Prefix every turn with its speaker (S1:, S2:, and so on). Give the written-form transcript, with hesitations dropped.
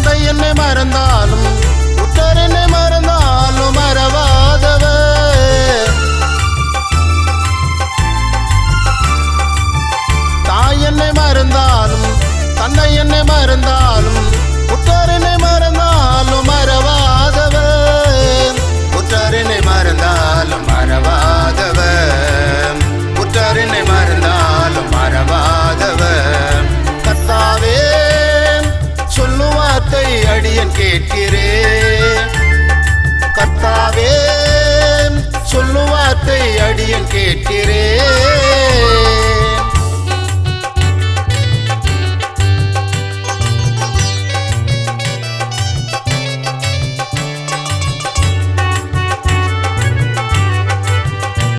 S1: தந்தை என்னை மறந்தாலும் உற்றார் என்னை மறந்தாலும் மறவாதவர். தாய் என்னை மறந்தாலும் தந்தை என்னை மறந்தாலும் உற்றார் என்னை மறந்தாலும் மறவாதவர். உற்றார் என்னை மறந்தாலும் மறவாதவர். உற்றார் என்னை மறந்தாலும் மறவாதவர். கர்த்தாவே சொல்லும் வார்த்தை அடியேன் கேட்கிறேன். கர்த்தாவே சொல்லும் வார்த்தை அடியேன் கேட்கிறேன்.